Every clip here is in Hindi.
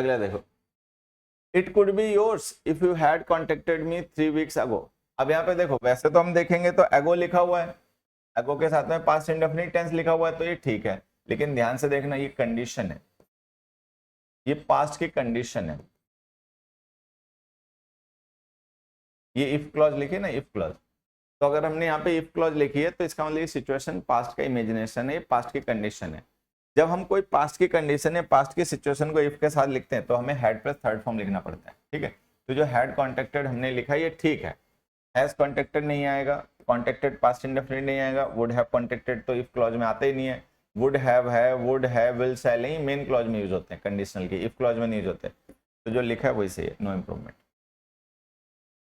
अगला देखो, it could be yours if you had contacted me 3 weeks ago. अब यहाँ पे देखो, वैसे तो हम देखेंगे तो एगो लिखा हुआ है, एगो के साथ में पास्ट इंडेफिनिट टेंस लिखा हुआ है, तो ये ठीक है, लेकिन ध्यान से देखना, ये कंडीशन है, ये पास्ट की कंडीशन है। ये इफ क्लॉज लिखी ना, इफ क्लॉज, तो अगर हमने यहाँ पे इफ क्लॉज लिखी है तो इसका मतलब ये सिचुएशन पास्ट का इमेजिनेशन है, ये पास्ट की कंडीशन है। जब हम कोई पास्ट की कंडीशन या पास्ट की सिचुएशन को इफ के साथ लिखते हैं तो हमें हैड प्लस थर्ड फॉर्म लिखना पड़ता है, ठीक है। तो जो हैड कॉन्टेक्टेड हमने लिखा ये ठीक है, हैज कॉन्टेक्टेड नहीं आएगा, कॉन्टेक्टेड पास्ट इंडेफिनिट नहीं आएगा, वुड हैव कॉन्टेक्टेड तो इफ क्लॉज में आता ही नहीं है, वुड हैव है, वुड हैव, विल, शैल ही मेन क्लॉज में यूज होते हैं, कंडीशनल के, इफ क्लॉज में नहीं यूज होते। तो जो लिखा है वही सही है, नो इम्प्रूवमेंट।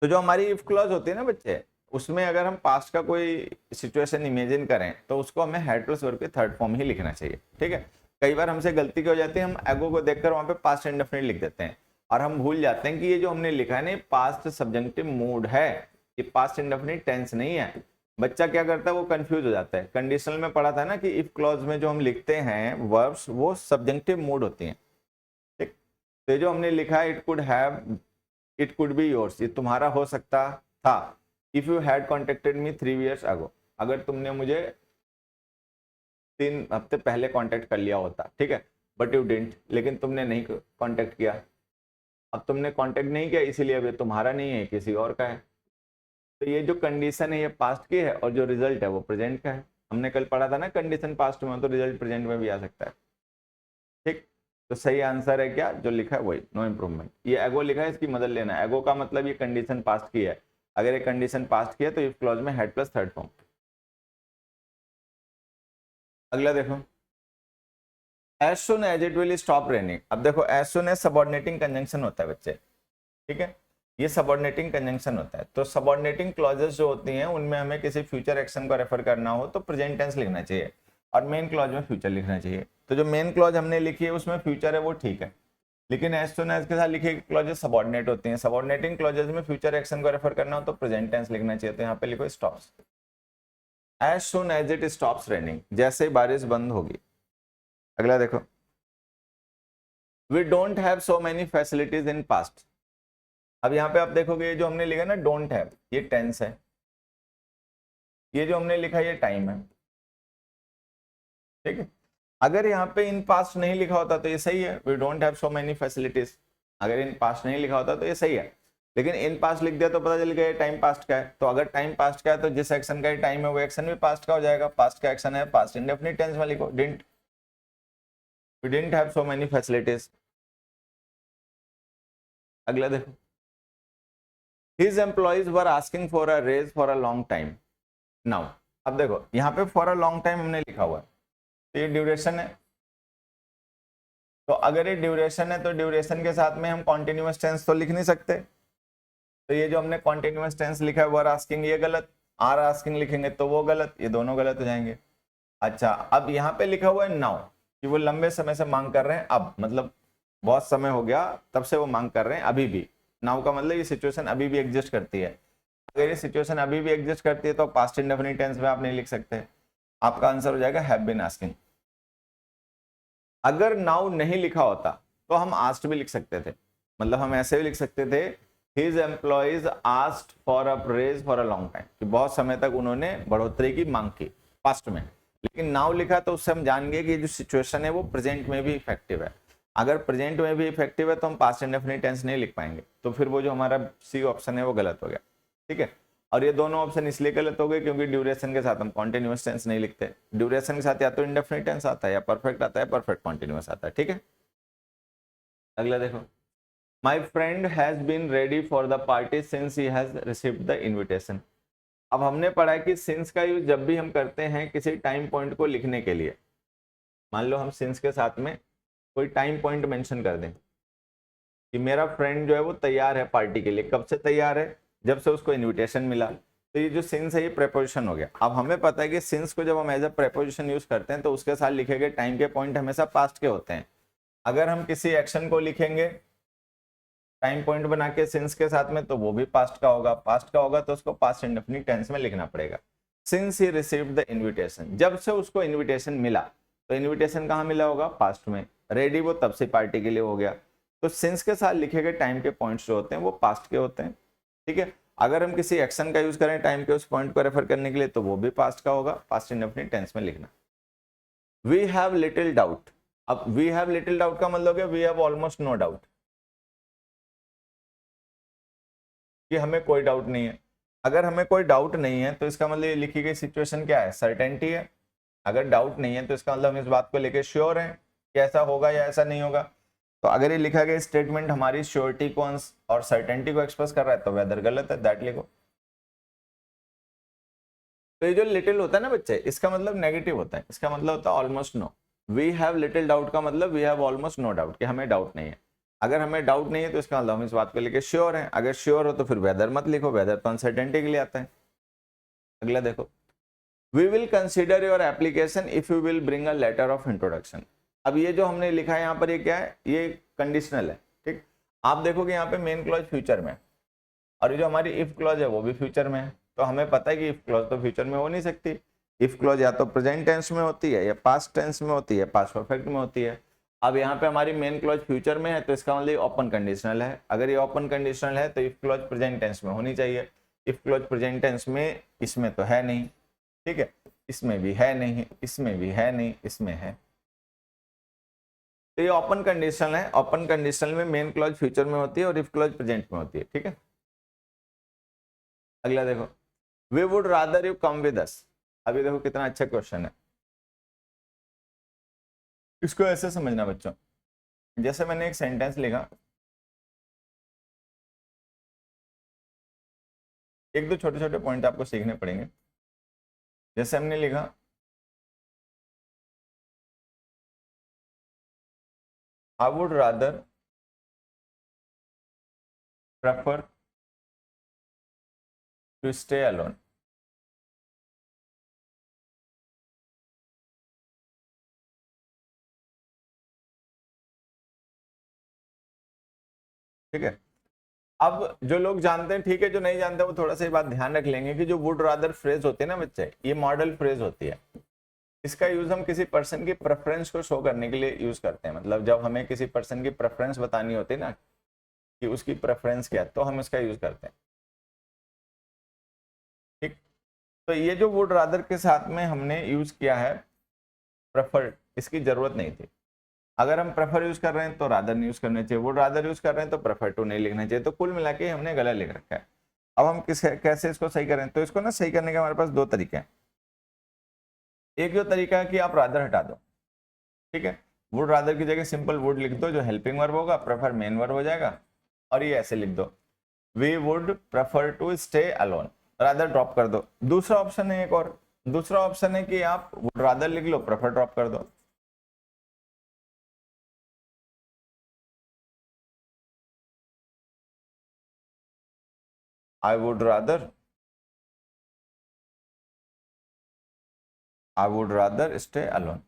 तो जो हमारी इफ क्लॉज होती है ना बच्चे, उसमें अगर हम पास्ट का कोई सिचुएशन इमेजिन करें तो उसको हमें हेड प्लस वर्ब के थर्ड फॉर्म ही लिखना चाहिए, ठीक है। कई बार हमसे गलती क्या हो जाती है, हम एगो को देखकर वहां पे पास्ट इंडेफिनिट लिख देते हैं और हम भूल जाते हैं कि ये जो हमने लिखा है ना, पास्ट सब्जेक्टिव मूड है, ये पास्ट इंडेफिनिट टेंस नहीं है। बच्चा क्या करता है, वो कंफ्यूज हो जाता है। कंडीशनल में पढ़ा था ना कि इफ क्लॉज में जो हम लिखते हैं वर्ब्स वो सब्जेक्टिव मूड होती हैं, ठीक। तो जो हमने लिखा है, it could have, it could be yours, ये तुम्हारा हो सकता था, if you had contacted me 3 years ago, अगर तुमने मुझे 3 हफ्ते पहले कांटेक्ट कर लिया होता, ठीक है, बट यू डिडंट, लेकिन तुमने नहीं कांटेक्ट किया। अब तुमने कांटेक्ट नहीं किया इसीलिए अब ये तुम्हारा नहीं है, किसी और का है। तो ये जो कंडीशन है ये पास्ट की है और जो रिजल्ट है वो प्रेजेंट का है। हमने कल पढ़ा था ना, कंडीशन पास्ट में तो रिजल्ट प्रेजेंट में भी आ सकता है, ठीक। तो सही आंसर है क्या, जो लिखा है वही, नो इम्प्रूवमेंट। ये एगो लिखा है, इसकी मदद लेना। एगो का मतलब ये कंडीशन पास्ट की है, अगर ये कंडीशन पास्ट की है तो इफ क्लॉज में हेड प्लस थर्ड फॉर्म। अगला देखो, as soon as it will stop raining. अब देखो, as soon as subordinating conjunction होता है बच्चे, ठीक है, ये सबऑर्डिनेटिंग कंजंक्शन होता है। तो सबऑर्डिनेटिंग क्लॉजेस जो होती हैं उनमें हमें किसी फ्यूचर एक्शन को रेफर करना हो तो प्रेजेंट टेंस लिखना चाहिए और मेन क्लॉज में फ्यूचर लिखना चाहिए। तो जो मेन क्लॉज हमने लिखी है उसमें फ्यूचर है वो ठीक है, लेकिन एज सुन एज के साथ लिखी क्लॉजेस सबऑर्डिनेट होती हैं। सबऑर्डिनेटिंग क्लॉजेस में फ्यूचर एक्शन को रेफर करना हो तो प्रेजेंट टेंस लिखना चाहिए। तो यहाँ पे लिखो stops, as soon as it stops raining, जैसे ही बारिश बंद होगी। अगला देखो, we don't have so many facilities in past. अब यहाँ पे आप देखोगे जो हमने लिखा ना डोंट हैव, ये टेंस है, ये जो हमने लिखा ये टाइम है, ठीक है। अगर यहाँ पे इन पास्ट नहीं लिखा होता तो ये सही है, we don't have so many facilities. अगर इन पास्ट नहीं लिखा होता तो ये सही है, लेकिन इन पास्ट लिख दिया तो पता चल गया टाइम पास्ट का है। तो अगर टाइम पास्ट का है तो जिस एक्शन का टाइम है वो एक्शन भी पास्ट का हो जाएगा। पास्ट का एक्शन है, पास्ट इंडेफिनिट टेंस में लिखो, didn't, we didn't have so many facilities. अगला देखो, his employees were asking for a raise for a long time now. अब देखो यहाँ पे फॉर अ लॉन्ग टाइम हमने लिखा हुआ है, तो ये ड्यूरेशन है। तो अगर ये ड्यूरेशन है तो ड्यूरेशन के साथ में हम कॉन्टिन्यूअस टेंस तो लिख नहीं सकते। तो ये जो हमने कॉन्टिन्यूअस टेंस लिखा है वर आस्किंग, ये गलत। आर आस्किंग लिखेंगे तो वो गलत, ये दोनों गलत हो जाएंगे। अच्छा, अब यहाँ पे लिखा हुआ है नाउ, कि वो लंबे समय से मांग कर रहे हैं, अब मतलब बहुत समय हो गया तब से वो मांग कर रहे हैं, अभी भी। नाउ का मतलब ये सिचुएशन अभी भी एग्जिस्ट करती है। अगर ये सिचुएशन अभी भी एग्जिस्ट करती है तो पास्ट इंडेफिनिट टेंस में आप नहीं लिख सकते। आपका आंसर हो जाएगा हैव बीन आस्किंग। अगर नाउ नहीं लिखा होता तो हम आस्ट भी लिख सकते थे, मतलब हम ऐसे भी लिख सकते थे, his employees asked for a raise for a long time, कि बहुत समय तक उन्होंने बढ़ोतरी की मांग की पास्ट में। लेकिन नाउ लिखा तो उससे हम जान गए कि जो सिचुएशन है वो प्रेजेंट में भी इफेक्टिव है। अगर प्रेजेंट में भी इफेक्टिव है तो हम पास्ट इंडेफिनिट टेंस नहीं लिख पाएंगे, तो फिर वो जो हमारा सी ऑप्शन है वो गलत हो गया, ठीक है। और ये दोनों ऑप्शन इसलिए गलत हो गए क्योंकि ड्यूरेशन के साथ हम कॉन्टिन्यूअस टेंस नहीं लिखते। ड्यूरेशन के साथ या तो इंडेफिनिट टेंस आता है या परफेक्ट आता है, परफेक्ट कॉन्टिन्यूअस आता है, ठीक है। अगला देखो, my friend has been ready for the party since he has received the invitation. अब हमने पढ़ा है कि सिंस का यूज जब भी हम करते हैं किसी टाइम पॉइंट को लिखने के लिए, मान लो हम सिंस के साथ में कोई टाइम पॉइंट मेंशन कर दें कि मेरा फ्रेंड जो है वो तैयार है पार्टी के लिए। कब से तैयार है, जब से उसको इन्विटेशन मिला। तो ये जो सिंस है ये प्रेपोजिशन हो गया। अब हमें पता है कि सिंस को जब हम एज अ प्रेपोजिशन यूज करते हैं तो उसके साथ लिखे गए टाइम के पॉइंट हमेशा पास्ट के होते हैं। अगर हम किसी एक्शन को लिखेंगे टाइम पॉइंट बना के सिंस के साथ में तो वो भी पास्ट का होगा। पास्ट का होगा तो उसको पास्ट इंडेफिनिट टेंस में लिखना पड़ेगा। Since he received the invitation, जब से उसको इन्विटेशन मिला। तो इन्विटेशन कहाँ मिला होगा, पास्ट में। रेडी वो तब से पार्टी के लिए हो गया। तो सिंस के साथ लिखे गए टाइम के पॉइंट्स जो होते हैं वो पास्ट के होते हैं, ठीक है। अगर हम किसी एक्शन का यूज करें टाइम के उस पॉइंट को रेफर करने के लिए तो वो भी पास्ट का होगा, पास्ट इंडेफिनिट टेंस में लिखना। वी हैव लिटिल डाउट, अब वी हैव लिटिल डाउट का मतलब है we have almost no doubt, कि हमें कोई डाउट नहीं है। अगर हमें कोई डाउट नहीं है तो इसका मतलब ये लिखी गई सिचुएशन क्या है, सर्टेनिटी है। अगर डाउट नहीं है तो इसका मतलब हम इस बात को लेकर श्योर हैं कि ऐसा होगा या ऐसा नहीं होगा। तो अगर ये लिखा गया स्टेटमेंट हमारी श्योरिटी को और सर्टेनिटी को एक्सप्रेस कर रहा है तो वेदर गलत है, दैट लिखो। तो ये जो लिटिल होता है ना बच्चे, इसका मतलब नेगेटिव होता है, इसका मतलब होता है almost no. We have little doubt का मतलब we have almost no doubt, कि हमें डाउट नहीं है। अगर हमें डाउट नहीं है तो इसका मतलब हम इस बात को लेकर श्योर हैं। अगर श्योर हो तो फिर वेदर मत लिखो, वेदर तो अनसर्टेनिटी के लिए आता है। अगला देखो, we will consider your application if you will bring a letter of introduction. अब ये जो हमने लिखा है यहाँ पर ये क्या है, ये कंडीशनल है, ठीक। आप देखोगे यहाँ पे मेन क्लॉज फ्यूचर में और ये जो हमारी इफ क्लॉज है वो भी फ्यूचर में है। तो हमें पता है कि इफ क्लॉज तो फ्यूचर में हो नहीं सकती। इफ क्लॉज या तो प्रेजेंट टेंस में होती है या पास्ट टेंस में होती है, पास्ट परफेक्ट में होती है। अब यहाँ पे हमारी मेन क्लॉज फ्यूचर में है तो इसका मतलब ओपन कंडीशनल है। अगर ये ओपन कंडीशनल है तो इफ क्लॉज प्रेजेंट टेंस में होनी चाहिए। इफ क्लॉज प्रेजेंट टेंस में इसमें तो है नहीं, ठीक है, इसमें भी है नहीं, इसमें भी है नहीं, इसमें है। तो ये ओपन कंडीशनल है। ओपन कंडीशनल में मेन क्लॉज फ्यूचर में होती है और इफ क्लॉज प्रेजेंट में होती है, ठीक है। अगला देखो, we would rather you come with us. अभी देखो कितना अच्छा क्वेश्चन है, इसको ऐसे समझना बच्चों। जैसे मैंने एक सेंटेंस लिखा, एक दो छोटे छोटे पॉइंट आपको सीखने पड़ेंगे। जैसे हमने लिखा I would rather prefer to stay alone. ठीक है, अब जो लोग जानते हैं ठीक है, जो नहीं जानते वो थोड़ा सा ये बात ध्यान रख लेंगे कि जो वुड रादर फ्रेज होती है ना बच्चे, ये मॉडल फ्रेज होती है। इसका यूज हम किसी पर्सन की प्रेफरेंस को शो करने के लिए यूज करते हैं। मतलब जब हमें किसी पर्सन की प्रेफरेंस बतानी होती है ना कि उसकी प्रेफरेंस क्या है, तो हम इसका यूज करते हैं, ठीक। तो ये जो वुड रादर के साथ में हमने यूज किया है प्रेफर, इसकी जरूरत नहीं थी। अगर हम प्रेफर यूज कर रहे हैं तो रादर नहीं यूज करना चाहिए, वुड रादर यूज कर रहे हैं तो प्रेफर टू नहीं लिखना चाहिए। तो कुल मिला के हमने गलत लिख रखा है। अब हम कैसे इसको सही करें, तो इसको ना सही करने के हमारे पास दो तरीके हैं। एक जो तरीका है कि आप रादर हटा दो, ठीक है, वुड रादर की जगह सिंपल वुड लिख दो जो हेल्पिंग वर्ब होगा, प्रेफर मेन वर्ब हो जाएगा, और ये ऐसे लिख दो we would prefer to stay alone, rather drop कर दो। दूसरा ऑप्शन है, एक और दूसरा ऑप्शन है कि आप वुड रादर लिख लो, प्रेफर ड्रॉप कर दो। आई वुड रादर स्टे अलोन,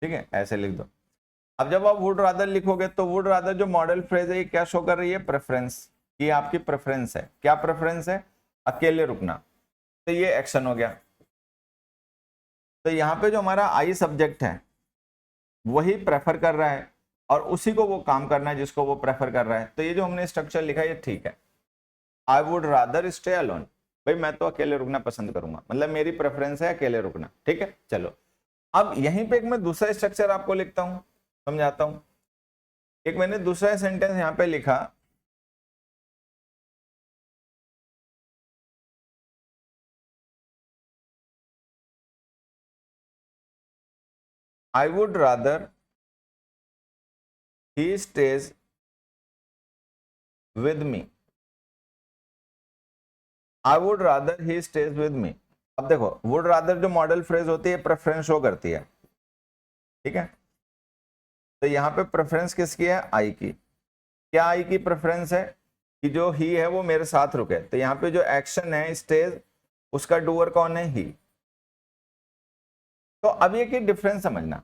ठीक है, ऐसे लिख दो। अब जब आप वुड रादर लिखोगे तो वुड रादर जो मॉडल फ्रेज है ये क्या शो कर रही है, प्रेफरेंस, कि आपकी प्रेफरेंस है। क्या प्रेफरेंस है, अकेले रुकना। तो ये एक्शन हो गया। तो यहाँ पे जो हमारा आई सब्जेक्ट है वही प्रेफर कर रहा है और उसी को वो काम करना है जिसको वो प्रेफर कर रहा है। तो ये जो हमने स्ट्रक्चर लिखा है ये ठीक है। आई वुड रादर स्टे अलोन, भाई मैं तो अकेले रुकना पसंद करूंगा, मतलब मेरी प्रेफरेंस है अकेले रुकना, ठीक है। चलो अब यहीं पे एक मैं दूसरा स्ट्रक्चर आपको लिखता हूं, समझाता हूं। एक मैंने दूसरा सेंटेंस यहां पे लिखा, I would rather he stage with me, I would rather he stage with me. अब देखो वुड रादर जो मॉडल फ्रेज होती है प्रेफरेंस शो करती है, ठीक है। तो यहाँ पे प्रेफरेंस किसकी है, आई की। क्या आई की प्रेफरेंस है कि जो ही है वो मेरे साथ रुके। तो यहाँ पे जो एक्शन है स्टेज, उसका डूअर कौन है, ही। तो अब ये डिफरेंस समझना,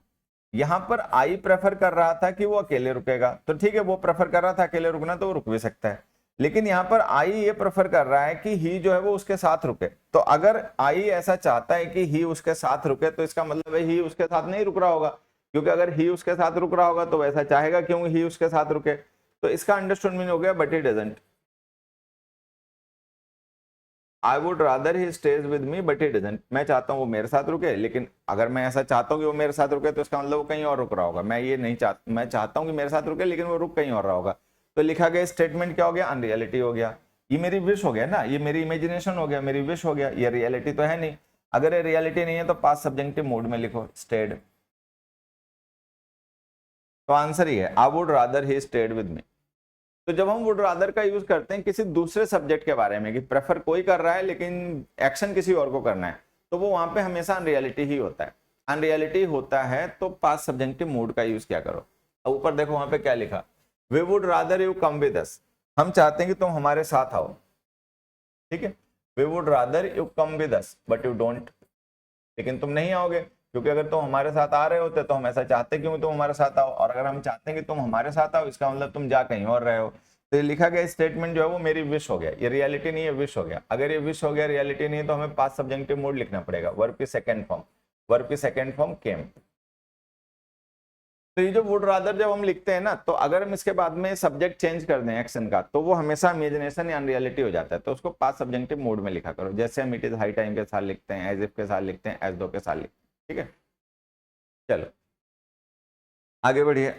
यहां पर आई प्रेफर कर रहा था कि वो अकेले रुकेगा, तो ठीक है वो प्रेफर कर रहा था अकेले रुकना तो वो रुक भी सकता है। लेकिन यहाँ पर आई ये प्रेफर कर रहा है कि ही जो है वो उसके साथ रुके। तो अगर आई ऐसा चाहता है कि ही उसके साथ रुके तो इसका मतलब है ही उसके साथ नहीं रुक रहा होगा, क्योंकि अगर ही उसके साथ रुक रहा होगा तो वैसा चाहेगा क्यों ही उसके साथ रुके। तो इसका अंडरस्टूड मीन हो गया but he doesn't. I would rather he stage with me but he doesn't, मैं चाहता हूँ वो मेरे साथ रुके, लेकिन अगर मैं ऐसा चाहता हूँ कि वो मेरे साथ रुके तो इसका मतलब वो कहीं और रुक रहा होगा। मैं ये नहीं चाहता, मैं चाहता हूँ कि मेरे साथ रुके लेकिन वो रुक कहीं और रहा होगा। तो लिखा गया स्टेटमेंट क्या हो गया, अनरियलिटी हो गया। ये मेरी विश हो गया ना, ये मेरी इमेजिनेशन हो गया, मेरी विश हो गया, ये रियलिटी तो है नहीं। अगर ये रियलिटी नहीं है तो पास्ट सब्जेक्टिव मूड में लिखो स्टेड। तो आंसर ही है आई would rather he stayed with me. तो जब हम वुड रादर का यूज करते हैं किसी दूसरे सब्जेक्ट के बारे में कि प्रेफर कोई कर रहा है लेकिन एक्शन किसी और को करना है, तो वो वहां पे हमेशा अनरियलिटी ही होता है। अनरियलिटी होता है तो पास्ट सब्जेक्टिव मूड का यूज क्या करो। अब ऊपर देखो वहां पे क्या लिखा, we would rather you come with us, हम चाहते हैं कि तुम हमारे साथ आओ। ठीक है, we would rather you come with us but you don't, लेकिन तुम नहीं आओगे, क्योंकि अगर तुम हमारे साथ आ रहे होते तो हम ऐसा चाहते क्यों तुम हमारे साथ आओ, और अगर हम चाहते हैं कि तुम हमारे साथ आओ इसका मतलब तुम जा कहीं और रहे हो। तो ये लिखा गया स्टेटमेंट जो है वो मेरी विश हो गया, ये रियलिटी नहीं है, विश हो गया। अगर ये विश हो गया रियलिटी नहीं है तो हमें पास्ट सब्जेक्टिव मूड लिखना पड़ेगा, वर्ब की सेकंड फॉर्म, वर्ब की सेकंड फॉर्म केम। तो ये जो वुड रादर जब हम लिखते हैं ना, तो अगर हम इसके बाद में सब्जेक्ट चेंज कर दें एक्शन का तो वो हमेशा इमेजिनेशन या अनरियलिटी हो जाता है। तो उसको पास्ट सब्जेक्टिव मूड में लिखा करो, जैसे हम इट इज हाई टाइम के साथ लिखते हैं, एज इफ के साथ लिखते हैं, एज दो के साथ लिखते हैं। ठीक है, चलो आगे बढ़िए।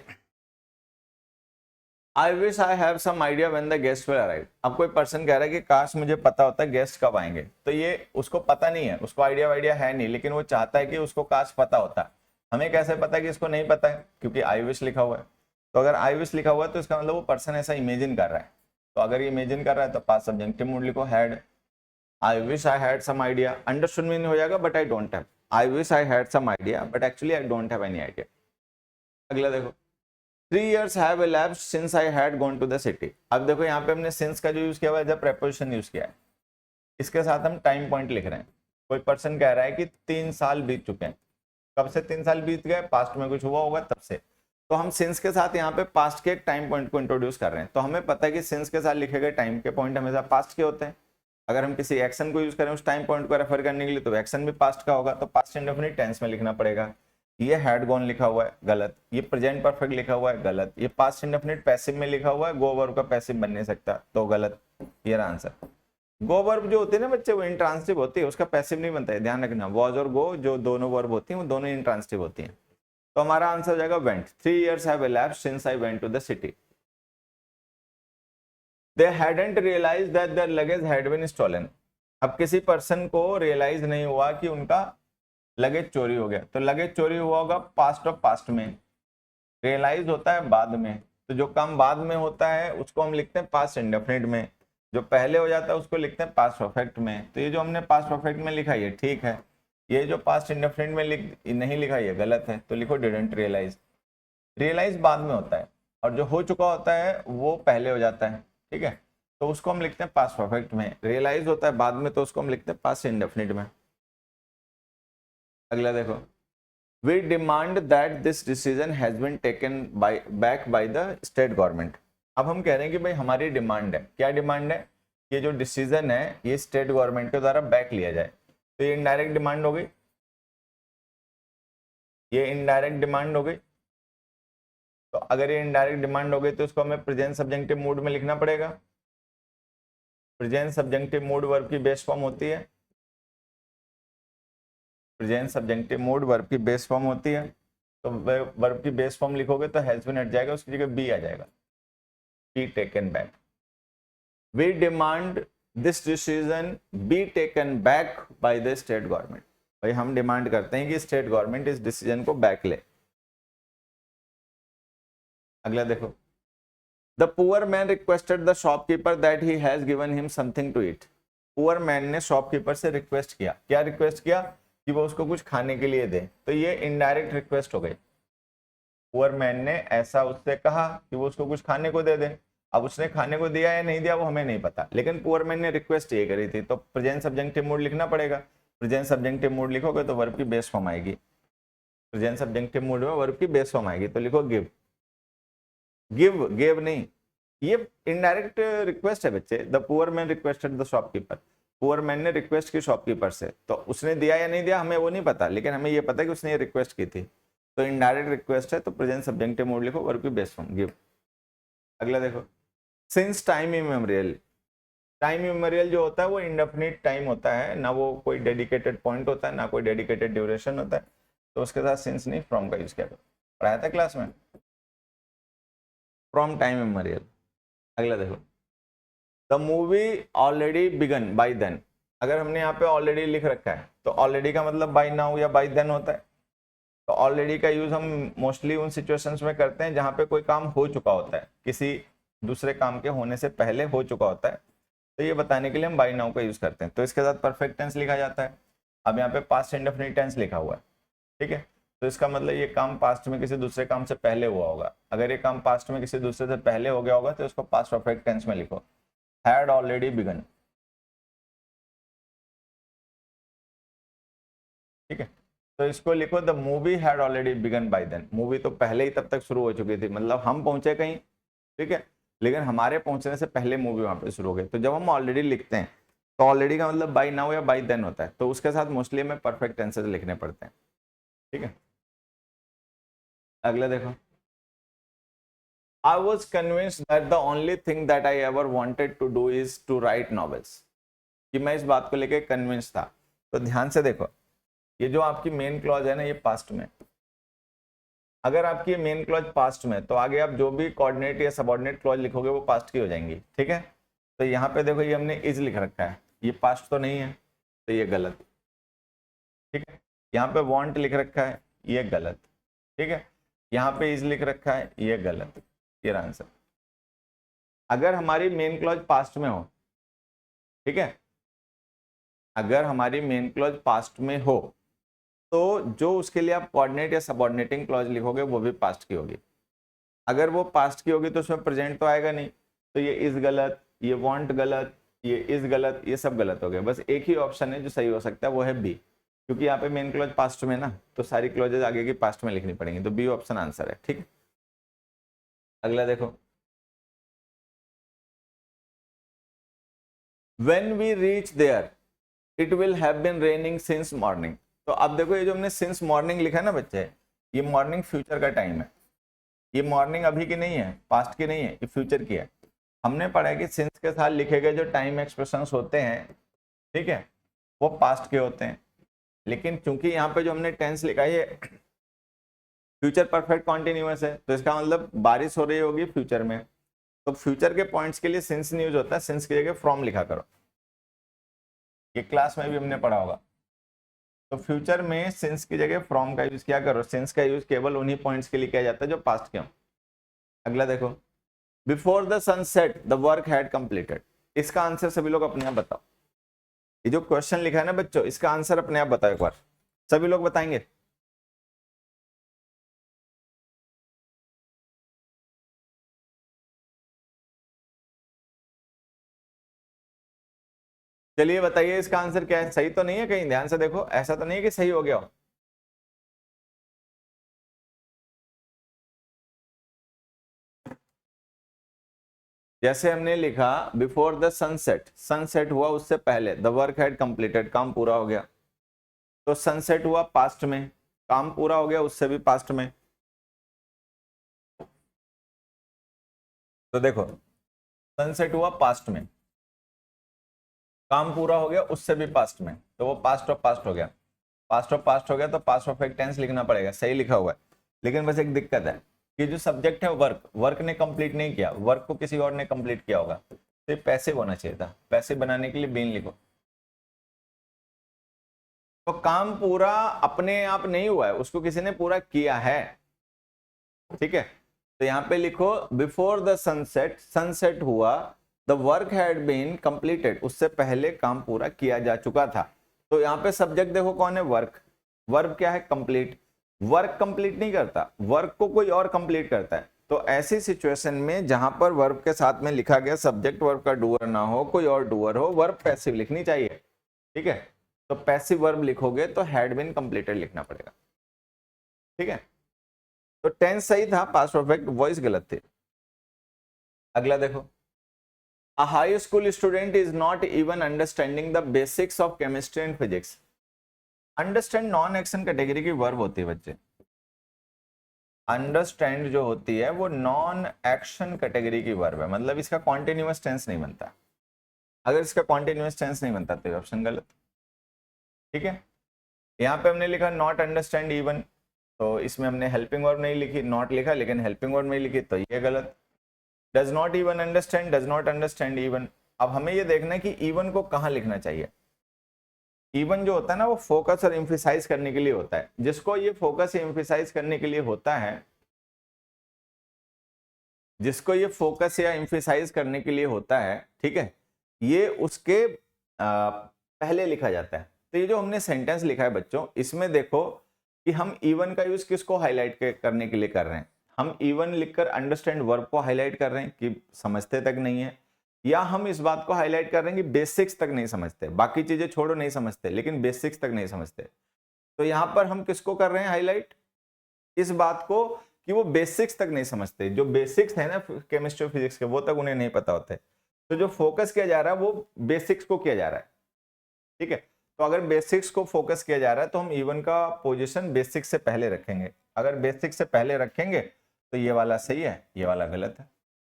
I wish I have some idea when the guest will arrive. अब कोई पर्सन कह रहा है कि काश मुझे पता होता है गेस्ट कब आएंगे। तो ये उसको पता नहीं है, उसको आइडिया वाइडिया है नहीं, लेकिन वो चाहता है कि उसको काश पता होता। हमें कैसे पता है कि इसको नहीं पता है, क्योंकि आई विश लिखा हुआ है। तो अगर आई विश लिखा हुआ है तो इसका मतलब वो पर्सन ऐसा इमेजिन कर रहा है। तो अगर ये इमेजिन कर रहा है तो पास्ट सब्जेक्टिव मूड लिखो had. I wish I had some idea, understood mean हो जाएगा but I don't have. I wish I had some idea but actually I don't have any idea. अगला देखो, 3 years have elapsed since I had gone to the city। अब देखो यहाँ पे हमने since का जो यूज किया हुआ है, जब preposition यूज किया है, इसके साथ हम टाइम पॉइंट लिख रहे हैं। कोई पर्सन कह रहा है कि 3 साल बीत चुके हैं। कब से 3 साल बीत गए, पास्ट में कुछ हुआ होगा तब से। तो हम since के साथ यहाँ पे पास्ट के एक टाइम पॉइंट को इंट्रोड्यूस कर रहे हैं। तो हमें पता है कि since के साथ लिखे गए टाइम के पॉइंट हमेशा पास्ट के होते हैं। अगर हम किसी एक्शन को यूज करें उस टाइम पॉइंट को रेफर करने के लिए तो एक्शन भी पास्ट का होगा, तो पास्ट इंडेफिनिट टेंस में लिखना पड़ेगा। ये हैड गॉन लिखा हुआ है, गलत। ये प्रेजेंट परफेक्ट लिखा हुआ है, गलत। ये पास्ट इंडेफिनिट पैसिव में लिखा हुआ है, गो वर्ब का पैसिव बन नहीं सकता, तो गलत। ये आंसर। गो वर्ब जो होती है ना बच्चे, वो इंट्रांसिटिव होती है, उसका पैसिव नहीं बनता है, ध्यान रखना। वॉज और गो जो दोनों वर्ब होती हैं वो दोनों इंट्रांसिटिव होती हैं। तो हमारा आंसर हो जाएगा went. 3 years have elapsed since I went to the city। They hadn't realized that their luggage had been stolen। अब किसी पर्सन को रियलाइज नहीं हुआ कि उनका लगेज चोरी हो गया। तो लगेज चोरी हुआ होगा पास्ट ऑफ पास्ट में, रियलाइज होता है बाद में। तो जो काम बाद में होता है उसको हम लिखते हैं पास्ट इंडेफिनिट में, जो पहले हो जाता है उसको लिखते हैं पास्ट परफेक्ट में। तो ये जो हमने पास्ट परफेक्ट में लिखा ये ठीक है, ये जो पास्ट इंडेफिनिट में नहीं लिखा ये गलत है। तो लिखो डिडंट रियलाइज। रियलाइज बाद में होता है और जो हो चुका होता है वो पहले हो जाता है। ठीक है, तो उसको हम लिखते हैं पास्ट परफेक्ट में। रियलाइज होता है बाद में तो उसको हम लिखते हैं पास्ट इंडेफिनिट में। अगला देखो, we demand that this decision has been taken back by the state government. अब हम कह रहे हैं कि भाई हमारी डिमांड है, क्या डिमांड है, ये जो डिसीजन है ये स्टेट गवर्नमेंट के द्वारा बैक लिया जाए। तो ये इनडायरेक्ट डिमांड हो गई, ये इनडायरेक्ट डिमांड हो गई। तो अगर ये इनडायरेक्ट डिमांड हो गई तो इसको हमें प्रेजेंट सब्जेक्टिव मूड में लिखना पड़ेगा। प्रेजेंट सब्जेक्टिव मूड वर्ब की बेस फॉर्म होती है, प्रेजेंट सब्जेक्टिव मूड वर्ब की बेस फॉर्म होती है। तो वर्ब की बेस फॉर्म लिखोगे तो हैज बीन हट जाएगा, उसकी जगह बी आ जाएगा, be taken back. We demand this decision be taken back by the state government. भाई हम डिमांड करते हैं कि स्टेट गवर्नमेंट इस डिसीजन को बैक ले। अगला देखो, the poor man requested the shopkeeper that he has given him something to eat. Poor man ने शॉपकीपर से रिक्वेस्ट किया, क्या रिक्वेस्ट किया, कि वो उसको कुछ खाने के लिए दे। तो ये इनडायरेक्ट रिक्वेस्ट हो गई। पुअर मैन ने ऐसा उससे कहा कि वो उसको कुछ खाने को दे दे। अब उसने खाने को दिया या नहीं दिया वो हमें नहीं पता, लेकिन पुअर मैन ने रिक्वेस्ट ये करी थी। तो प्रेजेंट सब्जेक्टिव मूड लिखना पड़ेगा। प्रेजेंट सब्जेक्टिव मूड लिखोगे तो वर्ब की बेस फॉर्म आएगी। प्रेजेंट सब्जेक्टिव मूड में वर्ब की बेस फॉर्म आएगी। तो लिखो गिव, गिव गेव नहीं, ये इनडायरेक्ट रिक्वेस्ट है बच्चे। The poor man requested the shopkeeper, poor man ने रिक्वेस्ट की शॉपकीपर से, तो उसने दिया या नहीं दिया हमें वो नहीं पता, लेकिन हमें ये पता है कि उसने ये रिक्वेस्ट की थी, तो इनडायरेक्ट रिक्वेस्ट है, तो प्रेजेंट सब्जेक्टिव मोड लिखो, वर्ब की बेस्ट फॉर्म गिव। अगला देखो, since time immemorial, time immemorial जो होता है वो इंडेफिनिट टाइम होता है, ना वो कोई डेडिकेटेड पॉइंट होता है, ना कोई डेडिकेटेड ड्यूरेशन होता है, तो उसके साथ सिंस नहीं फ्रॉम का यूज किया, पढ़ाया था क्लास में, फ्रॉम टाइम इमेमोरियल। अगला देखो, the movie already began by then, अगर हमने यहाँ पे ऑलरेडी लिख रखा है तो ऑलरेडी का मतलब बाय नाउ या बाय देन होता है, तो ऑलरेडी का यूज हम मोस्टली उन सिचुएशंस में करते हैं जहां पे कोई काम हो चुका होता है, किसी दूसरे काम के होने से पहले हो चुका होता है, तो ये बताने के लिए हम बाय नाउ का यूज करते हैं, तो इसके साथ परफेक्ट टेंस लिखा जाता है। अब यहाँ पे पास्ट इंडेफिनिट टेंस लिखा हुआ है, ठीक है, तो इसका मतलब ये काम पास्ट में किसी दूसरे काम से पहले हुआ होगा, अगर ये काम पास्ट में किसी दूसरे से पहले हो गया होगा तो इसको पास्ट परफेक्ट टेंस में लिखो, हैड ऑलरेडी बिगन, ठीक है, तो इसको लिखो the movie had already began by then, movie तो पहले ही तब तक शुरू हो चुकी थी, मतलब हम पहुंचे कहीं, ठीक है, लेकिन हमारे पहुंचने से पहले मूवी वहां पे शुरू हो गई, तो जब हम ऑलरेडी लिखते हैं तो ऑलरेडी का मतलब बाय नाउ या बाय देन होता है, तो उसके साथ मोस्टली हमें परफेक्ट टेंसेस लिखने पड़ते हैं, ठीक है। अगला देखो, I was convinced that the only thing that I ever wanted to do is to write novels, कि मैं इस बात को लेकर कन्विंस था, तो ध्यान से देखो, ये जो आपकी मेन क्लॉज है ना ये पास्ट में, अगर आपकी मेन क्लॉज पास्ट में तो आगे आप जो भी कोऑर्डिनेट या सबऑर्डिनेट क्लॉज लिखोगे वो पास्ट की हो जाएंगी, ठीक है, तो यहाँ पे देखो ये हमने इज लिख रखा है, ये पास्ट तो नहीं है, तो ये गलत, ठीक है, यहाँ पे वांट लिख रखा है, ये गलत, ठीक है, यहाँ पे इज लिख रखा है, ये गलत, ये आंसर। अगर हमारी मेन क्लॉज पास्ट में हो, ठीक है, अगर हमारी मेन क्लॉज पास्ट में हो तो जो उसके लिए आप कोऑर्डिनेट या सबऑर्डिनेटिंग क्लॉज लिखोगे वो भी पास्ट की होगी, अगर वो पास्ट की होगी तो उसमें प्रेजेंट तो आएगा नहीं, तो ये इज गलत, ये वांट गलत, ये इज गलत, ये सब गलत हो गए, बस एक ही ऑप्शन है जो सही हो सकता है वो है बी, क्योंकि यहाँ पे मेन क्लॉज पास्ट में ना, तो सारी क्लॉजेज आगे की पास्ट में लिखनी पड़ेंगी, तो बी ऑप्शन आंसर है, ठीक है। अगला देखो, when we reach there it will have been raining since morning, तो अब देखो ये जो हमने सिंस मॉर्निंग लिखा है ना बच्चे, ये मॉर्निंग फ्यूचर का टाइम है, ये मॉर्निंग अभी की नहीं है, पास्ट की नहीं है, ये फ्यूचर की है। हमने पढ़ा है कि सिंस के साथ लिखे गए जो टाइम एक्सप्रेशंस होते हैं, ठीक है, वो पास्ट के होते हैं, लेकिन चूंकि यहाँ पे जो हमने टेंस लिखा है ये फ्यूचर परफेक्ट कॉन्टिन्यूअस है, तो इसका मतलब बारिश हो रही होगी फ्यूचर में, तो फ्यूचर के पॉइंट्स के लिए सिंस नहीं यूज होता है, सिंस की जगह फ्रॉम लिखा करो, ये क्लास में भी हमने पढ़ा होगा, तो फ्यूचर में सिंस की जगह फ्रॉम का यूज किया करो, सिंस का यूज केवल उन्हीं पॉइंट्स के लिए किया जाता है जो पास्ट के हों। अगला देखो, before the sunset the work had completed, इसका आंसर सभी लोग अपने आप बताओ, ये जो क्वेश्चन लिखा है ना बच्चों इसका आंसर अपने आप बताओ एक बार, सभी लोग बताएंगे। चलिए बताइए इसका आंसर क्या है, सही तो नहीं है, कहीं ध्यान से देखो, ऐसा तो नहीं है कि सही हो गया हो, जैसे हमने लिखा बिफोर द सनसेट, सनसेट हुआ उससे पहले, द वर्क हैड कंप्लीटेड, काम पूरा हो गया, तो सनसेट हुआ पास्ट में, काम पूरा हो गया उससे भी पास्ट में, तो देखो सनसेट हुआ पास्ट में, काम पूरा हो गया उससे भी पास्ट में, तो वो पास्ट ऑफ पास्ट हो गया, पास्ट ऑफ पास्ट हो गया, तो पास्ट परफेक्ट टेंस लिखना पड़ेगा, सही लिखा हुआ है, लेकिन बस एक दिक्कत है कि जो सब्जेक्ट है वर्क, वर्क ने कंप्लीट नहीं किया, वर्क को किसी और ने कंप्लीट किया होगा, तो ये पैसिव होना चाहिए था, पैसिव बनाने के लिए बीन लिखो, तो काम पूरा अपने आप नहीं हुआ है, उसको किसी ने पूरा किया है, ठीक है, तो यहाँ पे लिखो बिफोर द सनसेट, सनसेट हुआ, the work had been completed, उससे पहले काम पूरा किया जा चुका था, तो यहाँ पे सब्जेक्ट देखो कौन है, वर्क, वर्ब क्या है, कंप्लीट, वर्क कंप्लीट नहीं करता, वर्क को कोई और कंप्लीट करता है, तो ऐसी सिचुएशन में जहां पर वर्ब के साथ में लिखा गया सब्जेक्ट वर्ब का डूअर ना हो, कोई और डूअर हो, वर्ब पैसिव लिखनी चाहिए, ठीक है, तो पैसिव वर्ब लिखोगे तो हैड बीन कंप्लीटेड लिखना पड़ेगा, ठीक है, तो टेंस सही था, पास्ट परफेक्ट, वॉइस गलत थे। अगला देखो, a high school student is not even understanding the basics of chemistry and physics. Understand non action category की वर्ब होती है बच्चे। अंडरस्टैंड जो होती है वो नॉन एक्शन कैटेगरी की वर्ब है, मतलब इसका कॉन्टिन्यूअस टेंस नहीं बनता। अगर इसका कॉन्टिन्यूअस टेंस नहीं बनता तो ऑप्शन गलत। ठीक है, यहाँ पे हमने लिखा नॉट अंडरस्टैंड इवन, तो इसमें हमने हेल्पिंग वर्ब नहीं लिखी, नॉट लिखा लेकिन हेल्पिंग वर्ब नहीं लिखी, तो ये गलत। Does not even understand, does not understand even. अब हमें ये देखना है कि इवन को कहाँ लिखना चाहिए। इवन जो होता है ना वो फोकस और एम्फिसाइज करने के लिए होता है, जिसको ये फोकस एम्फिसाइज करने के लिए होता है, जिसको ये फोकस या एम्फिसाइज करने के लिए होता है, ठीक है, ये उसके पहले लिखा जाता है। तो ये जो हमने सेंटेंस लिखा है बच्चों, इसमें देखो कि हम इवन का यूज किसको हाईलाइट करने के लिए कर रहे हैं। हम इवन लिखकर अंडरस्टैंड वर्ब को हाईलाइट कर रहे हैं कि समझते तक नहीं है, या हम इस बात को हाईलाइट कर रहे हैं कि बेसिक्स तक नहीं समझते, बाकी चीजें छोड़ो नहीं समझते लेकिन बेसिक्स तक नहीं समझते। तो यहां पर हम किसको कर रहे हैं हाईलाइट, इस बात को कि वो बेसिक्स तक नहीं समझते। जो बेसिक्स है ना केमिस्ट्री और फिजिक्स के, वो तक उन्हें नहीं पता होते। तो जो फोकस किया जा रहा है वो बेसिक्स को किया जा रहा है। ठीक है, तो अगर बेसिक्स को फोकस किया जा रहा है तो हम इवन का पोजीशन बेसिक्स से पहले रखेंगे। अगर बेसिक्स से पहले रखेंगे तो ये वाला सही है, ये वाला गलत है।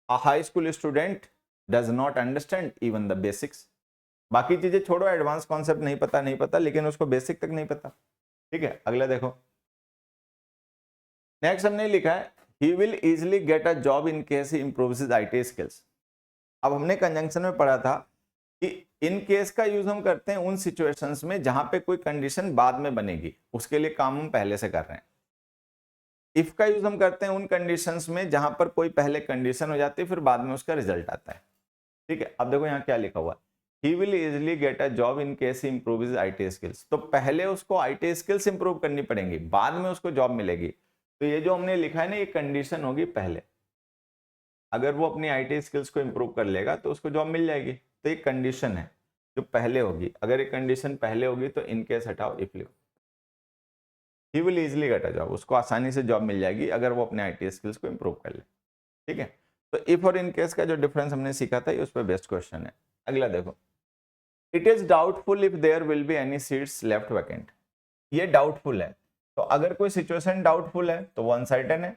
A high school student does not understand even the basics. बाकी चीजें छोड़ो, एडवांस कॉन्सेप्ट नहीं पता लेकिन उसको बेसिक तक नहीं पता। ठीक है, अगला देखो, नेक्स्ट हमने लिखा है he will easily get a job in case he improves his IT skills. अब हमने कंजंक्शन में पढ़ा था कि इन केस का यूज हम करते हैं उन सिचुएशंस में जहां पे कोई कंडीशन बाद में बनेगी, उसके लिए काम हम पहले से कर रहे हैं। इफ का यूज हम करते हैं उन कंडीशंस में जहां पर कोई पहले कंडीशन हो जाती है फिर बाद में उसका रिजल्ट आता है। ठीक है, अब देखो यहाँ क्या लिखा हुआ है, he will easily get a job in case he improve his IT skills. तो पहले उसको आईटी स्किल्स इंप्रूव करनी पड़ेंगी, बाद में उसको जॉब मिलेगी। तो ये जो हमने लिखा है ना, ये कंडीशन होगी पहले। अगर वो अपनी आईटी स्किल्स को इंप्रूव कर लेगा तो उसको जॉब मिल जाएगी। तो ये कंडीशन है जो पहले होगी। अगर ये कंडीशन पहले होगी तो इन केस हटाओ, इफ लिखो। He will easily get a job, उसको आसानी से जॉब मिल जाएगी अगर वो अपने आईटी स्किल्स को इंप्रूव कर ले। ठीक है, तो इफ और इन केस का जो डिफरेंस हमने सीखा था, ये उस पर बेस्ट क्वेश्चन है। अगला देखो, it is doubtful if there will be any seats left vacant. ये डाउटफुल है, तो अगर कोई सिचुएशन डाउटफुल है तो वो अनसर्टेन है,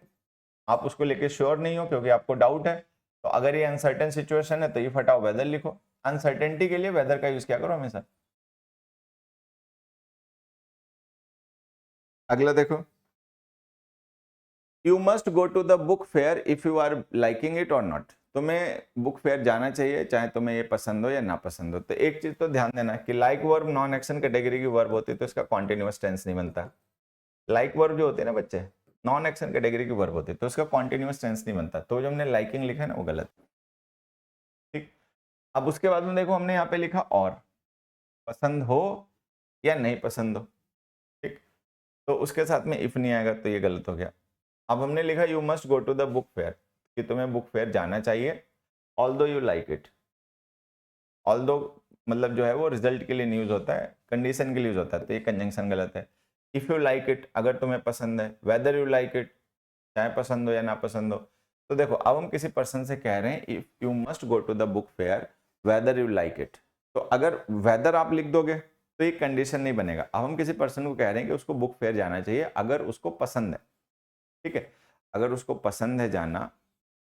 आप उसको लेके श्योर नहीं हो क्योंकि आपको डाउट है। तो अगर ये अनसर्टेन सिचुएशन है तो ये फटाओ वेदर लिखो। अनसर्टेनिटी के लिए वेदर का यूज क्या करो हमेशा। अगला देखो, you must go to the book fair if you are liking it or not. तुम्हें बुक फेयर जाना चाहिए चाहे तुम्हें ये पसंद हो या ना पसंद हो। तो एक चीज तो ध्यान देना कि like verb non action category की वर्ब होती है तो इसका कॉन्टिन्यूअस टेंस नहीं बनता। लाइक वर्ब जो होते हैं ना बच्चे, नॉन एक्शन कैटेगरी की वर्ब होती है तो उसका कॉन्टिन्यूअस टेंस नहीं बनता। तो जो हमने लाइकिंग लिखा है ना वो गलत। ठीक, अब उसके बाद में देखो हमने यहाँ पे लिखा और, पसंद हो या नहीं पसंद हो। ठीक, तो उसके साथ में इफ नहीं आएगा तो ये गलत हो गया। अब हमने लिखा you must go to the book fair, कि तुम्हें बुक फेयर जाना चाहिए। Although you like it, although मतलब जो है वो रिजल्ट के लिए यूज होता है, कंडीशन के लिए यूज होता है, तो ये कंजंक्शन गलत है। इफ यू लाइक इट, अगर तुम्हें पसंद है। वेदर यू लाइक इट, चाहे पसंद हो या ना पसंद हो। तो देखो अब हम किसी पर्सन से कह रहे हैं if you must go to the book fair whether you like it. तो अगर वेदर आप लिख दोगे तो ये कंडीशन नहीं बनेगा। अब हम किसी पर्सन को कह रहे हैं कि उसको बुक फेयर जाना चाहिए अगर उसको पसंद है। ठीक है, अगर उसको पसंद है जाना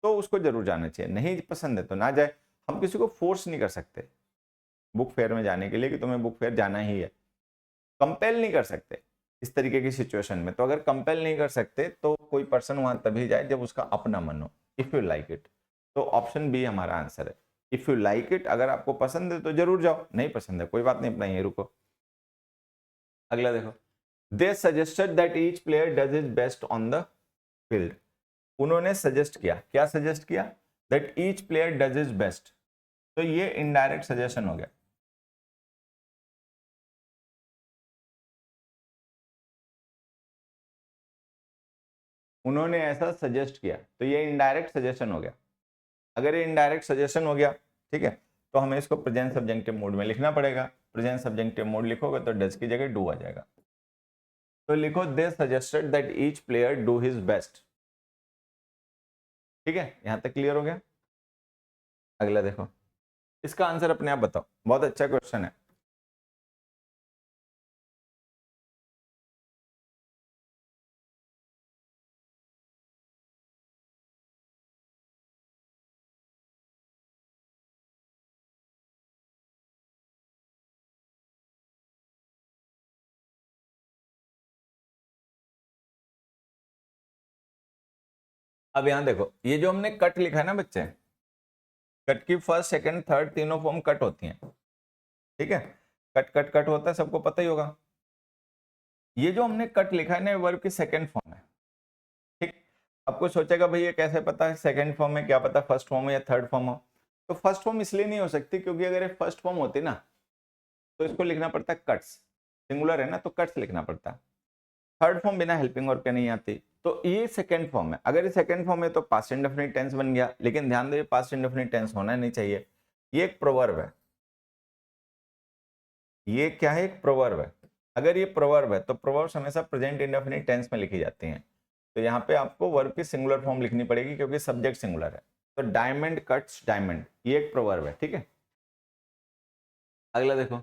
तो उसको जरूर जाना चाहिए, नहीं पसंद है तो ना जाए। हम किसी को फोर्स नहीं कर सकते बुक फेयर में जाने के लिए कि तुम्हें बुक फेयर जाना ही है, कंपेल नहीं कर सकते इस तरीके की सिचुएशन में। तो अगर कंपेल नहीं कर सकते तो कोई पर्सन वहां तभी जाए जब उसका अपना मन हो। इफ यू लाइक इट, तो ऑप्शन बी हमारा आंसर है। इफ यू लाइक इट, अगर आपको पसंद है तो जरूर जाओ, नहीं पसंद है कोई बात नहीं, अपना यहीं रुको। अगला देखो, दे suggested that each player does is best on the field. उन्होंने सजेस्ट किया, क्या सजेस्ट किया, that each player does is best. तो ये इनडायरेक्ट सजेशन हो गया। उन्होंने ऐसा सजेस्ट किया तो ये इनडायरेक्ट सजेशन हो गया। अगर ये इनडायरेक्ट सजेशन हो गया, ठीक है, तो हमें इसको प्रेजेंट सब्जेक्टिव मोड में लिखना पड़ेगा। प्रेजेंट सब्जेक्टिव मोड लिखोगे तो डज की जगह डू आ जाएगा। तो लिखो दे suggested that each player do his best. ठीक है, यहां तक क्लियर हो गया। अगला देखो, इसका आंसर अपने आप बताओ, बहुत अच्छा क्वेश्चन है। अब यहां देखो, ये जो हमने कट लिखा है ना बच्चे, कट की फर्स्ट सेकंड थर्ड तीनों फॉर्म कट होती हैं, ठीक है, कट कट कट होता है, सबको पता ही होगा। ये जो हमने कट लिखा है ना, वर्ब की सेकंड फॉर्म है, ठीक। आपको सोचेगा भाई ये कैसे पता है सेकंड फॉर्म में, क्या पता फर्स्ट फॉर्म हो या थर्ड फॉर्म हो। तो फर्स्ट फॉर्म इसलिए नहीं हो सकती क्योंकि अगर ये फर्स्ट फॉर्म होती ना तो इसको लिखना पड़ता है कट्स, सिंगुलर है ना तो कट्स लिखना पड़ता है। थर्ड फॉर्म बिना हेल्पिंग वर्ब के नहीं आती, तो ये सेकंड फॉर्म है। अगर ये सेकंड फॉर्म है तो पास्ट इंडेफिनिट टेंस बन गया, लेकिन ध्यान दो ये पास्ट इंडेफिनिट टेंस होना नहीं चाहिए, ये एक प्रोवर्ब है। ये क्या है? एक प्रोवर्ब है। अगर ये प्रोवर्ब है तो प्रोवर्ब्स हमेशा प्रेजेंट इंडेफिनिट टेंस में लिखी जाती हैं। तो यहाँ पे आपको वर्ब की सिंगुलर फॉर्म लिखनी पड़ेगी क्योंकि सब्जेक्ट सिंगुलर है। तो डायमंड कट्स डायमंड, ये एक प्रोवर्ब है, ठीक है। अगला देखो,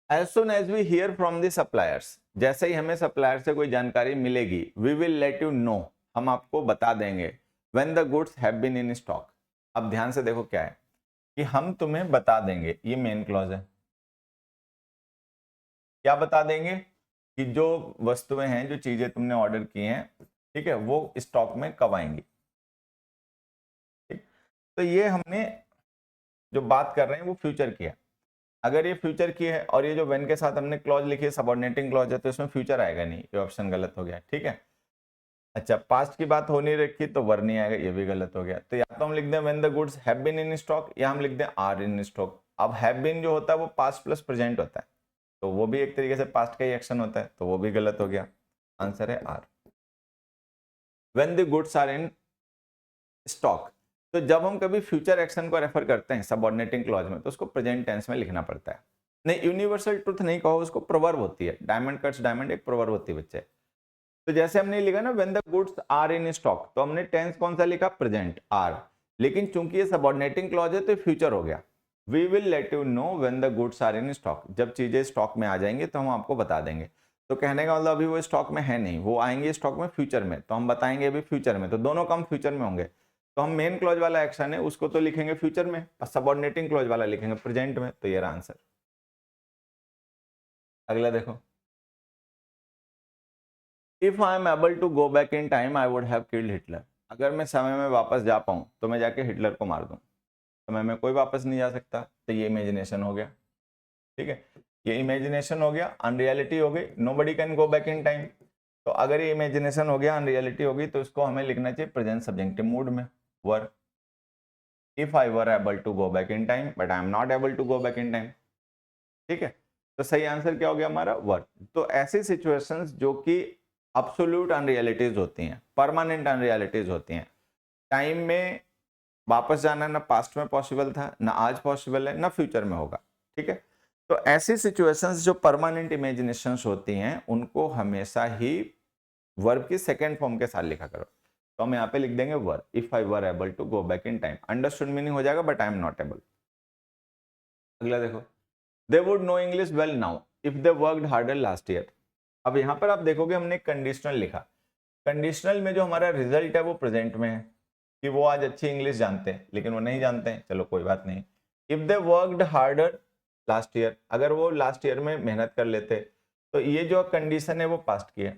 as soon as we hear from the suppliers, जैसे ही हमें सप्लायर से कोई जानकारी मिलेगी, we will let you know, हम आपको बता देंगे, when the goods have been in stock. अब ध्यान से देखो क्या है कि हम तुम्हें बता देंगे, ये मेन क्लॉज है। क्या बता देंगे? कि जो वस्तुएं हैं, जो चीजें तुमने ऑर्डर की हैं, ठीक है, वो स्टॉक में कब आएंगी, ठीक। तो ये हमने जो बात कर रहे हैं वो फ्यूचर की है। अगर ये फ्यूचर की है और ये जो व्हेन के साथ हमने क्लॉज लिखी है सबऑर्डिनेटिंग क्लॉज है, तो इसमें फ्यूचर आएगा नहीं, ये ऑप्शन गलत हो गया, ठीक है। अच्छा, पास्ट की बात हो नहीं रखी तो वर नहीं आएगा, ये भी गलत हो गया। तो या तो हम लिख दें when the goods have been in stock, या हम लिख दें आर इन स्टॉक। अब हैव बीन जो होता है वो पास्ट प्लस प्रेजेंट होता है, तो वो भी एक तरीके से पास्ट का ही एक्शन होता है, तो वो भी गलत हो गया। आंसर है are. When the goods are in stock, तो जब हम कभी फ्यूचर एक्शन को रेफर करते हैं सबऑर्डिनेटिंग क्लॉज में, तो उसको प्रेजेंट टेंस में लिखना पड़ता है। नहीं, यूनिवर्सल ट्रुथ नहीं कहो, उसको प्रोवर्ब होती है। डायमंड कट्स डायमंड एक प्रोवर्ब होती है बच्चे। तो जैसे हमने लिखा ना when the goods are in stock, तो हमने टेंस कौन सा लिखा? Present, are. लेकिन चूंकि ये सबऑर्डिनेटिंग क्लॉज है तो फ्यूचर हो गया। We will let you know when the goods are in stock, जब चीजें स्टॉक में आ जाएंगे तो हम आपको बता देंगे। तो कहने का मतलब अभी वो स्टॉक में है नहीं, वो आएंगे स्टॉक में फ्यूचर में, तो हम बताएंगे अभी फ्यूचर में, तो दोनों काम फ्यूचर में होंगे। तो हम मेन क्लॉज वाला एक्शन है उसको तो लिखेंगे फ्यूचर में, और सबऑर्डिनेटिंग क्लॉज वाला लिखेंगे प्रेजेंट में, तो ये रहा आंसर। अगला देखो, if I am able to go back in time I would have killed Hitler, अगर मैं समय में वापस जा पाऊं तो मैं जाके हिटलर को मार दूं। समय में कोई वापस नहीं जा सकता, तो ये इमेजिनेशन हो गया, ठीक है। ये इमेजिनेशन हो गया, अनरियलिटी हो गई, nobody can go back in time. तो अगर ये इमेजिनेशन हो गया, अनरियलिटी हो गई, तो इसको हमें लिखना चाहिए प्रेजेंट सब्जेक्टिव मूड में, were. If I were able to go back in time but I am not able to go back in time, ठीक है। तो सही आंसर क्या हो गया हमारा? वर। तो ऐसी सिचुएशंस जो कि अब्सोल्यूट अनरियलिटीज होती हैं, परमानेंट अनरियलिटीज होती हैं, टाइम में वापस जाना ना पास्ट में पॉसिबल था, ना आज पॉसिबल है, ना फ्यूचर में होगा, ठीक है। तो ऐसी सिचुएशंस जो परमानेंट इमेजिनेशंस होती हैं उनको हमेशा ही वर्ब की सेकेंड फॉर्म के साथ लिखा करो। तो हम यहाँ पे लिख देंगे were, if I were able to go back in time, understood meaning हो जाएगा but I am not able. अगला देखो, they would know English well now if they worked harder last year. अब यहाँ पर आप देखोगे हमने कंडीशनल लिखा, कंडीशनल में जो हमारा रिजल्ट है वो प्रेजेंट में है, कि वो आज अच्छी इंग्लिश जानते हैं, लेकिन वो नहीं जानते हैं, चलो कोई बात नहीं। If they worked harder last year, अगर वो लास्ट ईयर में मेहनत कर लेते, तो ये जो कंडीशन है वो पास्ट की है,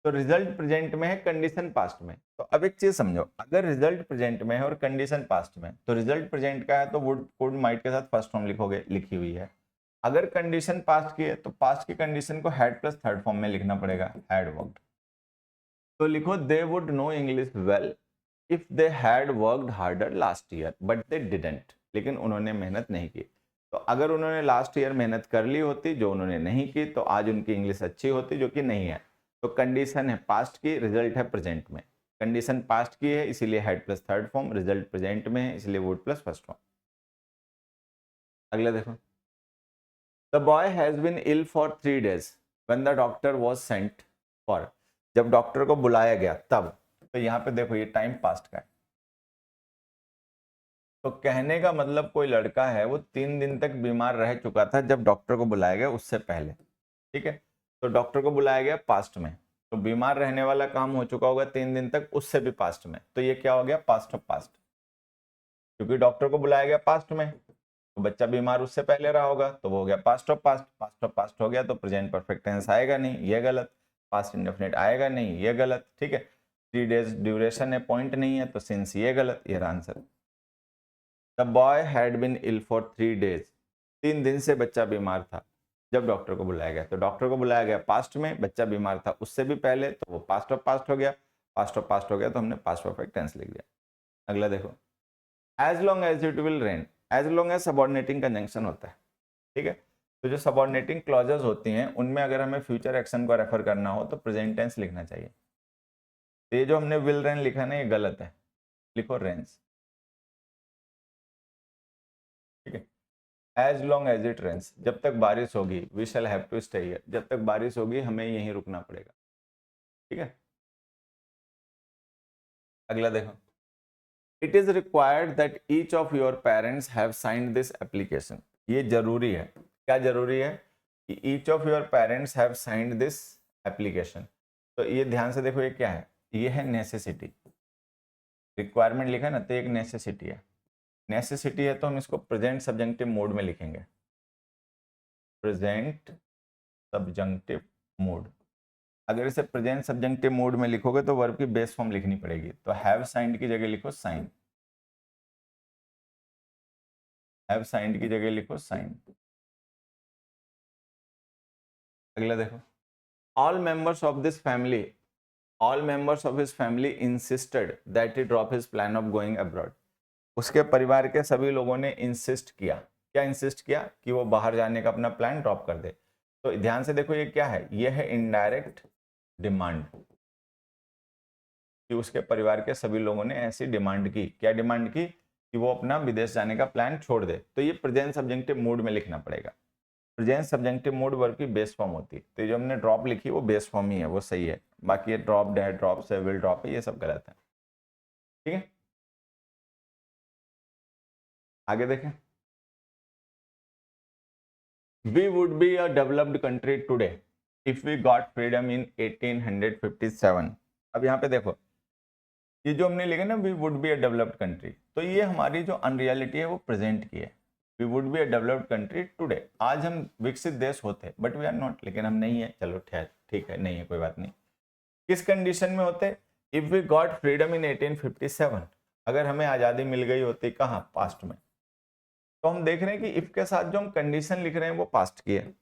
तो रिजल्ट प्रेजेंट में है, कंडीशन पास्ट में। तो अब एक चीज समझो, अगर रिजल्ट प्रेजेंट में है और कंडीशन पास्ट में, तो रिजल्ट प्रेजेंट का है तो वुड कुड माइट के साथ फर्स्ट फॉर्म लिखोगे, लिखी हुई है। अगर कंडीशन पास्ट की है तो पास्ट की कंडीशन को हैड प्लस थर्ड फॉर्म में लिखना पड़ेगा, हैड वर्कड। तो लिखो दे would know English well if they had worked harder last year but they didn't, लेकिन उन्होंने मेहनत नहीं की। तो अगर उन्होंने लास्ट ईयर मेहनत कर ली होती जो उन्होंने नहीं की, तो आज उनकी इंग्लिश अच्छी होती, जो कि नहीं है। तो कंडीशन है पास्ट की, रिजल्ट है प्रेजेंट में। कंडीशन पास्ट की है इसीलिए had plus third form, result present में है इसलिए वुड प्लस फर्स्ट फॉर्म। अगला देखो, the boy has been ill for 3 days when the doctor was sent for, जब डॉक्टर को बुलाया गया तब। तो यहाँ पे देखो ये टाइम पास्ट का है, तो कहने का मतलब कोई लड़का है वो 3 दिन तक बीमार रह चुका था जब डॉक्टर को बुलाया गया उससे पहले, ठीक है। तो डॉक्टर को बुलाया गया पास्ट में, तो बीमार रहने वाला काम हो चुका होगा 3 दिन तक उससे भी पास्ट में, तो ये क्या हो गया, पास्ट ऑफ पास्ट। क्योंकि डॉक्टर को बुलाया गया पास्ट में, तो बच्चा बीमार उससे पहले रहा होगा, तो वो हो गया past of past. Past of past हो गया तो प्रेजेंट परफेक्ट टेंस आएगा नहीं, ये गलत। पास्ट इंडेफिनिट आएगा नहीं, ये गलत, ठीक है। 3 days ड्यूरेशन है, पॉइंट नहीं है, तो सिंस ये गलत, ये answer. The boy had been ill for 3 days, 3 दिन से बच्चा बीमार था जब डॉक्टर को बुलाया गया। तो डॉक्टर को बुलाया गया पास्ट में, बच्चा बीमार था उससे भी पहले, तो वो पास्ट ऑफ पास्ट हो गया। पास्ट ऑफ पास्ट हो गया तो हमने पास्ट परफेक्ट टेंस लिख दिया। अगला देखो, as long as it will rain, as long as subordinating conjunction होता है, ठीक है। तो जो सबऑर्डिनेटिंग क्लॉजेस होती हैं उनमें अगर हमें फ्यूचर एक्शन को रेफर करना हो तो प्रेजेंट टेंस लिखना चाहिए। तो ये जो हमने विल रेन लिखा ना, ये गलत है, लिखो रेन्स, ठीक है। As long as it rains, जब तक बारिश होगी, we shall have to stay here, जब तक बारिश होगी हमें यहीं रुकना पड़ेगा, ठीक है। अगला देखो, it is required that each of your parents have signed this application, ये जरूरी है। क्या जरूरी है, कि each of your parents have signed this application. तो ये ध्यान से देखो, ये क्या है, ये है नेसेसिटी। रिक्वायरमेंट लिखा है ना, तो एक नेसेसिटी है। नेसेसिटी है तो हम इसको प्रेजेंट सब्जेक्टिव मोड में लिखेंगे, प्रेजेंट सब्जेक्टिव मोड। अगर इसे प्रेजेंट सब्जेक्टिव मोड में लिखोगे तो वर्ब की बेस फॉर्म लिखनी पड़ेगी, तो हैव साइंड की जगह लिखो साइन, हैव साइंड की जगह लिखो साइन। अगला देखो, all members of this family, all members of his family insisted that he drop his plan of going abroad. उसके परिवार के सभी लोगों ने इंसिस्ट किया, क्या इंसिस्ट किया, कि वो बाहर जाने का अपना प्लान ड्रॉप कर दे। तो ध्यान से देखो, ये क्या है, ये है इनडायरेक्ट डिमांड, कि उसके परिवार के सभी लोगों ने ऐसी डिमांड की, क्या डिमांड की, कि वो अपना विदेश जाने का प्लान छोड़ दे। तो ये प्रेजेंट सब्जेक्टिव मूड में लिखना पड़ेगा। प्रेजेंट सब्जेक्टिव मूड वर्ब की बेस फॉर्म होती है, तो जो हमने ड्रॉप लिखी वो बेस फॉर्म ही है, वो सही है। बाकी ये ड्रॉप है, ड्रॉप से, विल ड्रॉप है, ये सब गलत है, ठीक है। आगे देखें, we would be a developed country today if we got freedom in 1857। अब यहाँ पे देखो, ये जो हमने लिखा ना, we would be a developed country, तो ये हमारी जो अनरियलिटी है वो प्रेजेंट की है। We would be a developed country today, आज हम विकसित देश होते, बट वी आर नॉट, लेकिन हम नहीं है। चलो ठीक है, नहीं है, कोई बात नहीं। किस कंडीशन में होते, if we got freedom in 1857, अगर हमें आज़ादी मिल गई होती, कहाँ, पास्ट में। तो हम देख रहे हैं कि इफ के साथ जो हम कंडीशन लिख रहे हैं वो पास्ट की है,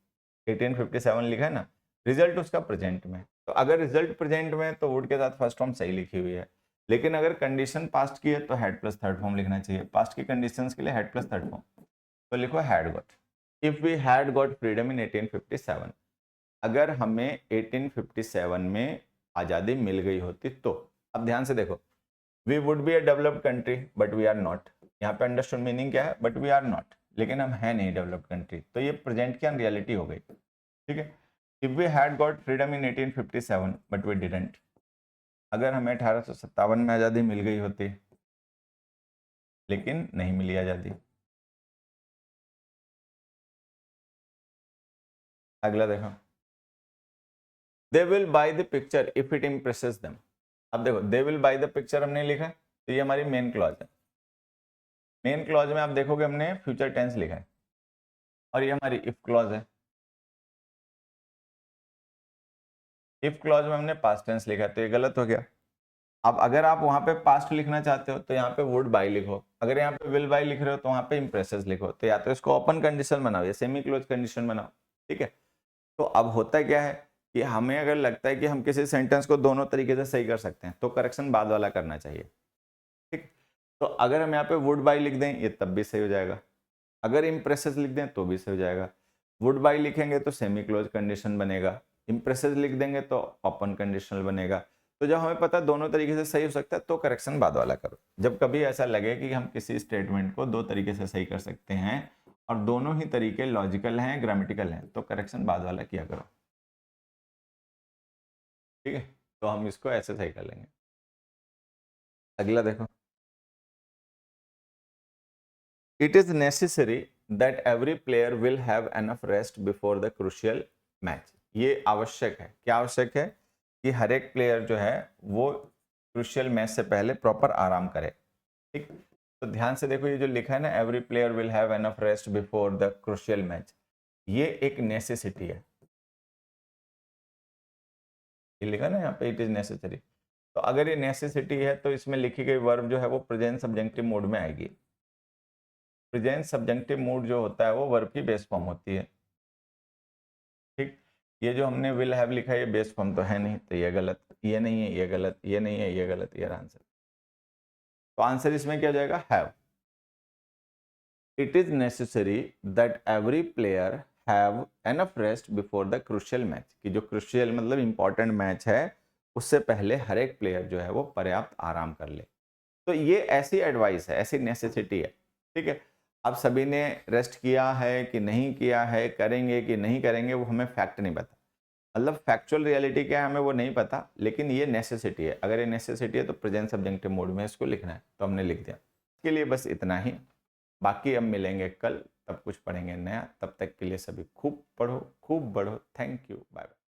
1857 लिखा है ना, रिजल्ट उसका प्रेजेंट में। तो अगर रिजल्ट प्रेजेंट में है तो वुड के साथ फर्स्ट फॉर्म सही लिखी हुई है, लेकिन अगर कंडीशन पास्ट की है तो हैड प्लस थर्ड फॉर्म लिखना चाहिए। पास्ट की कंडीशंस के लिए हैड प्लस थर्ड फॉर्म, तो लिखो had got. If we had got freedom in 1857, अगर हमें 1857 में आज़ादी मिल गई होती तो। अब ध्यान से देखो, we would be a developed country but we are not, यहाँ पे अंडरस्टूड मीनिंग क्या है, बट वी आर नॉट, लेकिन हम है नहीं डेवलप्ड कंट्री, तो ये प्रेजेंट की अनरियलिटी हो गई, ठीक है। If we had got freedom in 1857 but we didn't, अगर हमें 1857 में आज़ादी मिल गई होती लेकिन नहीं मिली आज़ादी। अगला देखो, they will by the picture if it impresses them. अब देखो, they will by the picture हमने लिखा, तो ये हमारी मेन क्लॉज है। मेन क्लॉज में आप देखोगे हमने फ्यूचर टेंस लिखा है, और ये हमारी इफ क्लॉज है। इफ क्लॉज में हमने पास्ट टेंस लिखा है, तो ये गलत हो गया। अब अगर आप वहां पे पास्ट लिखना चाहते हो तो यहाँ पे वुड बाय लिखो, अगर यहाँ पे विल बाय लिख रहे हो तो वहां पे इम्प्रेसेस लिखो। तो या तो इसको ओपन कंडीशन बनाओ या सेमी क्लोज कंडीशन बनाओ, ठीक है। तो अब होता क्या है, कि हमें अगर लगता है कि हम किसी सेंटेंस को दोनों तरीके से सही कर सकते हैं तो करेक्शन बाद वाला करना चाहिए, ठीक। तो अगर हम यहाँ पे वुड बाय लिख दें ये तब भी सही हो जाएगा, अगर इम्प्रेसेस लिख दें तो भी सही हो जाएगा। वुड बाय लिखेंगे तो सेमी क्लोज कंडीशन बनेगा, इम्प्रेसेस लिख देंगे तो ओपन कंडीशनल बनेगा। तो जब हमें पता है दोनों तरीके से सही हो सकता है तो करेक्शन बाद वाला करो। जब कभी ऐसा लगे कि हम किसी स्टेटमेंट को दो तरीके से सही कर सकते हैं और दोनों ही तरीके लॉजिकल हैं, ग्रामेटिकल हैं, तो करेक्शन बाद वाला किया करो, ठीक है। तो हम इसको ऐसे सही कर लेंगे। अगला देखो, it is necessary that every player will have enough rest before the crucial match. ये आवश्यक है, क्या आवश्यक है कि हर एक प्लेयर जो है वो क्रूशियल मैच से पहले प्रॉपर आराम करे। ठीक, तो ध्यान से देखो, ये जो लिखा है ना, every player will have enough rest before the crucial match, ये एक नेसेसिटी है। ये लिखा ना यहाँ पे, इट इज नेसेसरी। तो अगर ये नेसेसिटी है तो इसमें लिखी गई वर्ब जो है वो प्रेजेंट सब्जेक्टिव मोड में आएगी। प्रेजेंट सब्जेक्टिव मोड जो होता है वो वर्ब की बेस फॉर्म होती है। ठीक, ये जो हमने विल हैव लिखा है ये बेस फॉर्म तो है नहीं, तो ये गलत, ये नहीं है, ये गलत, ये नहीं है, ये गलत, ये आंसर। तो आंसर इसमें क्या जाएगा, have. It is necessary that every player have enough rest before the crucial match, कि जो क्रूशियल मतलब इंपॉर्टेंट मैच है उससे पहले हर एक प्लेयर जो है वो पर्याप्त आराम कर ले। तो ये ऐसी एडवाइस है, ऐसी नेसेसिटी है। ठीक है, अब सभी ने रेस्ट किया है कि नहीं किया है, करेंगे कि नहीं करेंगे, वो हमें फैक्ट नहीं पता, मतलब फैक्चुअल रियलिटी क्या है हमें वो नहीं पता, लेकिन ये नेसेसिटी है। अगर ये नेसेसिटी है तो प्रेजेंट सब्जेक्टिव मोड में इसको लिखना है, तो हमने लिख दिया। इसके लिए बस इतना ही, बाकी अब मिलेंगे कल, तब कुछ पढ़ेंगे नया। तब तक के लिए सभी खूब पढ़ो, खूब बढ़ो। Thank you, bye bye.